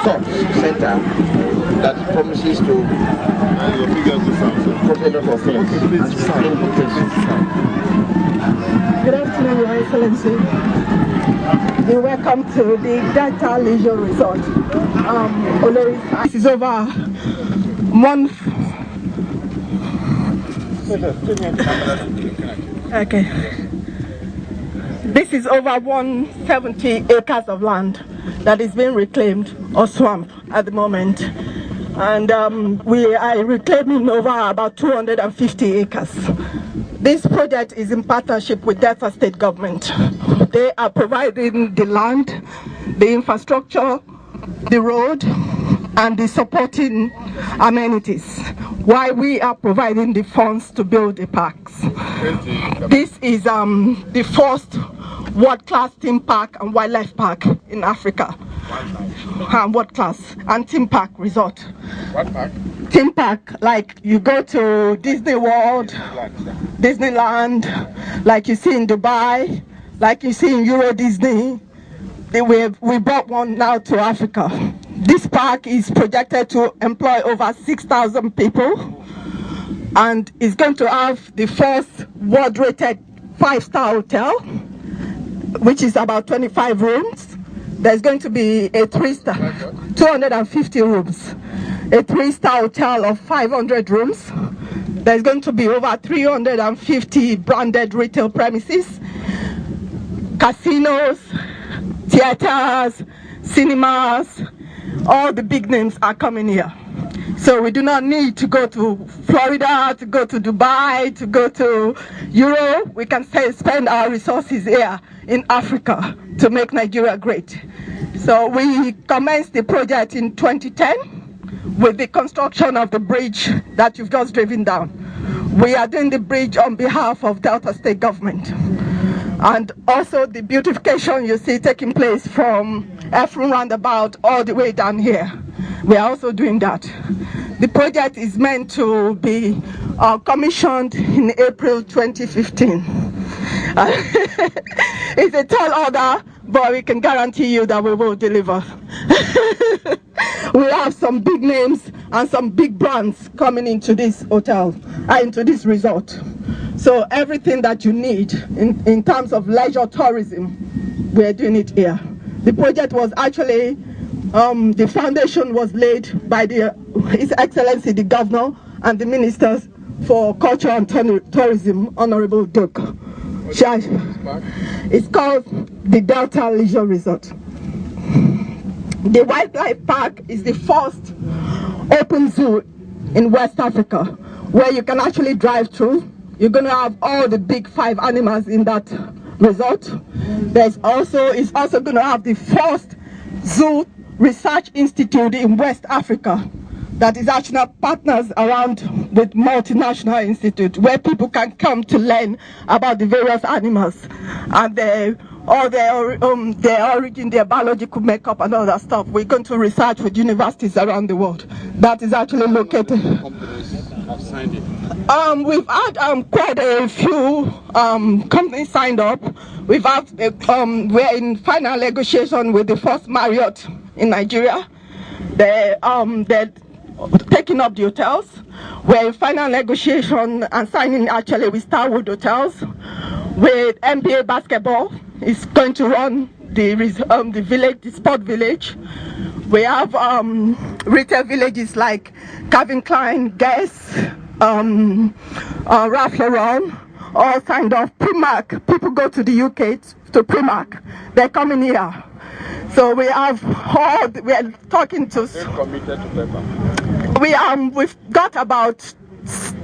thought center that promises to put a lot of things. Good afternoon, Your Excellency. You're welcome to the Delta Leisure Resort. This is over one. Okay. This is over 170 acres of land that is being reclaimed or swamp at the moment. And we are reclaiming over about 250 acres. This project is in partnership with Delta State Government. They are providing the land, the infrastructure, the road, and the supporting amenities, while we are providing the funds to build the parks. This is the first world-class theme park and wildlife park in Africa. World-class and theme park resort. What park? Theme park, like you go to Disney World, Disneyland, like you see in Dubai, like you see in Euro Disney. We brought one now to Africa. This park is projected to employ over 6,000 people, and is going to have the first world-rated 5-star hotel, which is about 25 rooms. There's going to be a 3-star, 250 rooms, a 3-star hotel of 500 rooms. There's going to be over 350 branded retail premises, casinos, theaters, cinemas. All the big names are coming here. So we do not need to go to Florida, to go to Dubai, to go to Europe. We can spend our resources here in Africa to make Nigeria great. So we commenced the project in 2010 with the construction of the bridge that you've just driven down. We are doing the bridge on behalf of Delta State Government. And also the beautification you see taking place from Ephraim Roundabout all the way down here. We are also doing that. The project is meant to be commissioned in April 2015. It's a tall order, but we can guarantee you that we will deliver. We have some big names and some big brands coming into this hotel, into this resort. So everything that you need in terms of leisure tourism, we're doing it here. The project was actually, the foundation was laid by His Excellency the Governor and the Ministers for Culture and Tourism, Honorable Duke. It's called the Delta Leisure Resort. The Wildlife Park is the first open zoo in West Africa, where you can actually drive through. You're going to have all the big 5 animals in that resort. It's also going to have the first zoo research institute in West Africa that is actually partners around with multinational institute, where people can come to learn about the various animals and their origin, their biological makeup and all that stuff. We're going to research with universities around the world. That is actually located. Have signed it. We've had quite a few companies signed up. We're in final negotiation with the first Marriott in Nigeria. They're taking up the hotels. We're in final negotiation and signing actually with Starwood Hotels. With NBA basketball is going to run the village, the sport village. We have retail villages like Calvin Klein, Guess, Ralph Lauren, all signed off. Primark, people go to the UK to Primark. They're coming here. So we are talking to. Committed to paper. We've got about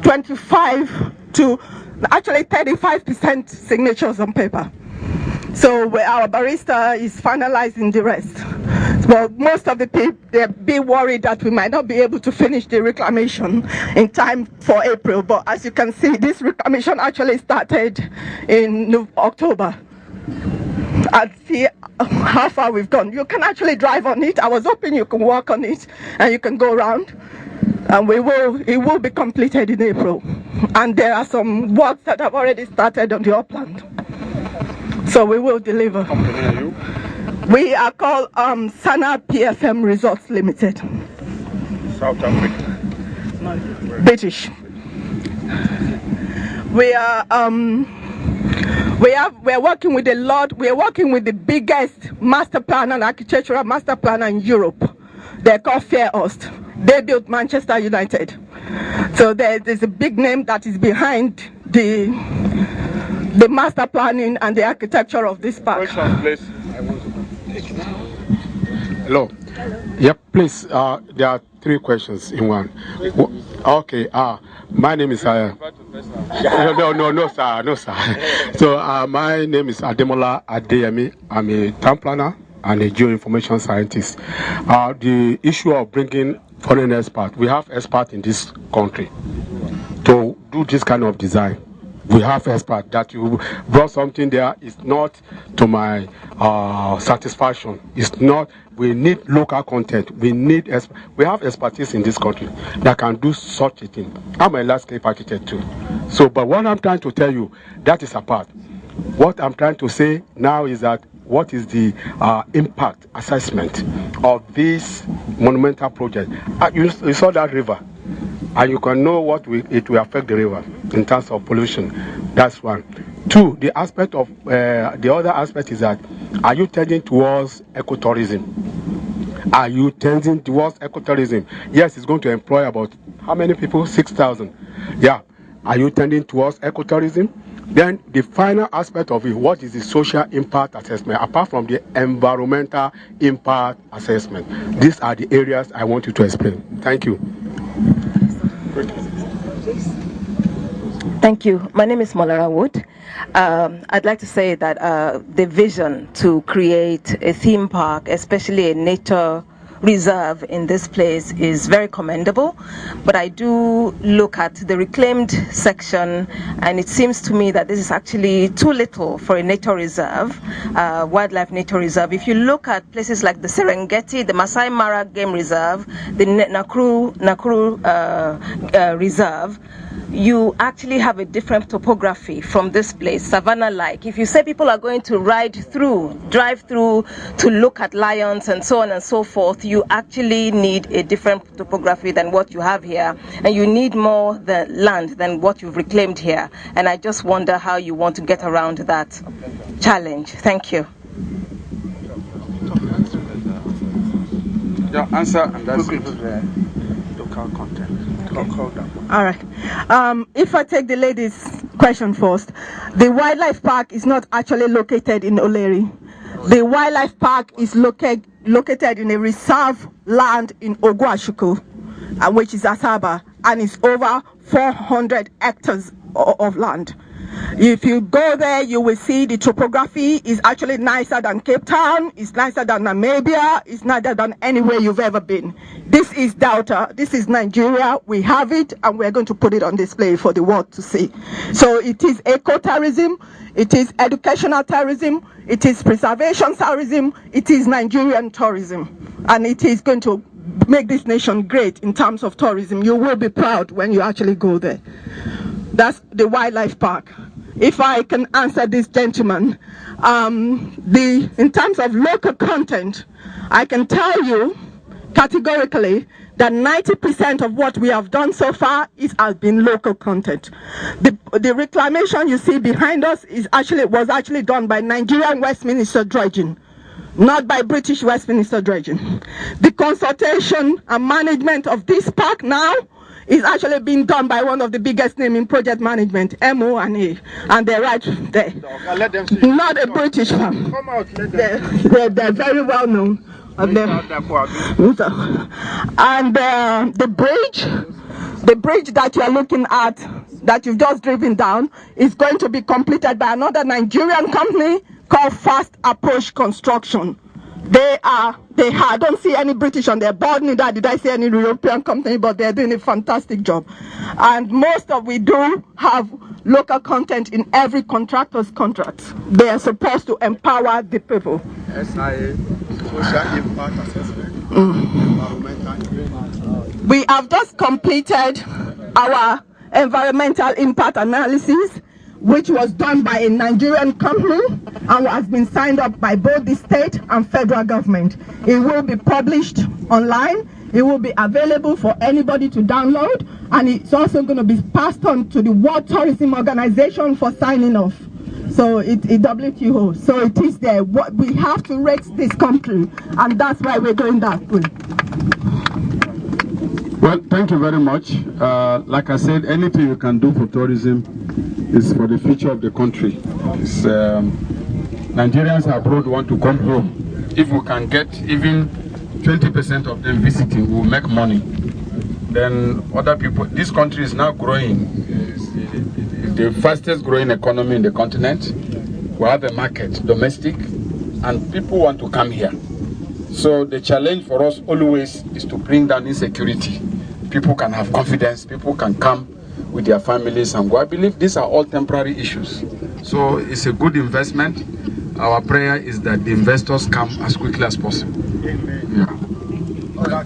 25 to actually 35% signatures on paper. So our barrister is finalizing the rest. Well, most of the people, they're be worried that we might not be able to finish the reclamation in time for April. But as you can see, this reclamation actually started in October. And see how far we've gone. You can actually drive on it. I was hoping you can walk on it and you can go around. And it will be completed in April. And there are some works that have already started on the upland. So we will deliver. Company are you? We are called Sana PFM Resorts Limited. South Africa. British. We are we're working with we're working with the biggest master planner and architectural master planner in Europe. They're called Fairhurst. They built Manchester United. So there's a big name that is behind the master planning and the architecture of this park. Question, please. Hello. Yep, please. There are 3 questions in one. Okay. My name is no, sir. So my name is Ademola Adeyemi. I'm a town planner and a geoinformation scientist. The issue of bringing foreign experts, we have experts in this country to do this kind of design. We have experts. That you brought something there is not to my satisfaction. It's not. We need local content. We have expertise in this country that can do such a thing. I'm a landscape architect too. So, but what I'm trying to tell you, that is apart. What I'm trying to say now is that what is the impact assessment of this monumental project? You saw that river, and you can know what it will affect the river in terms of pollution. That's one. 2, the aspect of the other aspect is that, are you tending towards ecotourism? Are you tending towards ecotourism? Yes, it's going to employ about how many people? 6,000. Yeah. Are you tending towards ecotourism? Then the final aspect of it, what is the social impact assessment apart from the environmental impact assessment? These are the areas I want you to explain. Thank you. Thank you. My name is Molara Wood. I'd like to say that the vision to create a theme park, especially a nature reserve in this place, is very commendable. But I do look at the reclaimed section, and it seems to me that this is actually too little for a nature reserve, wildlife nature reserve. If you look at places like the Serengeti, the Masai Mara Game Reserve, the Nakuru Reserve, you actually have a different topography from this place, savannah-like. If you say people are going to drive through to look at lions and so on and so forth, you actually need a different topography than what you have here, and you need more land than what you've reclaimed here. And I just wonder how you want to get around that challenge. Thank you. Your answer, and that's it. Local content. All right. If I take the lady's question first, the wildlife park is not actually located in Oleri. The wildlife park is located in a reserve land in Ogwashuku, which is Asaba, and it's over 400 hectares of land. If you go there, you will see the topography is actually nicer than Cape Town, it's nicer than Namibia, it's nicer than anywhere you've ever been. This is Delta, this is Nigeria, we have it, and we're going to put it on display for the world to see. So it is eco-tourism, it is educational tourism, it is preservation tourism, it is Nigerian tourism, and it is going to make this nation great in terms of tourism. You will be proud when you actually go there. That's the wildlife park. If I can answer this gentleman, in terms of local content, I can tell you categorically that 90% of what we have done so far has been local content. The reclamation you see behind us was actually done by Nigerian Westminster Dredging, not by British Westminster Dredging. The consultation and management of this park now is actually being done by one of the biggest names in project management, MO&A, and they're right there. Let them see. Not a British firm. Come out, let them They're very well known. And the bridge that you are looking at, that you've just driven down, is going to be completed by another Nigerian company called Fast Approach Construction. I don't see any British on their board, neither did I see any European company, but they're doing a fantastic job. And we do have local content in every contractor's contract. They are supposed to empower the people. SIA, social impact assessment, environmental impact. We have just completed our environmental impact analysis. which was done by a Nigerian company and has been signed up by both the state and federal government. It will be published online. It will be available for anybody to download, and it's also going to be passed on to the World Tourism Organization for signing off. So it's WTO. So it is there. We have to rate this country, and that's why we're going that way. Well, thank you very much. Like I said, anything you can do for tourism is for the future of the country. Nigerians abroad want to come home. If we can get even 20% of them visiting, will make money. Then other people, this country is now growing. It's the fastest growing economy in the continent. We have a market, domestic, and people want to come here. So the challenge for us always is to bring down insecurity. People can have confidence, people can come with their families and go. I believe these are all temporary issues. So it's a good investment. Our prayer is that the investors come as quickly as possible. Amen. Yeah. All right.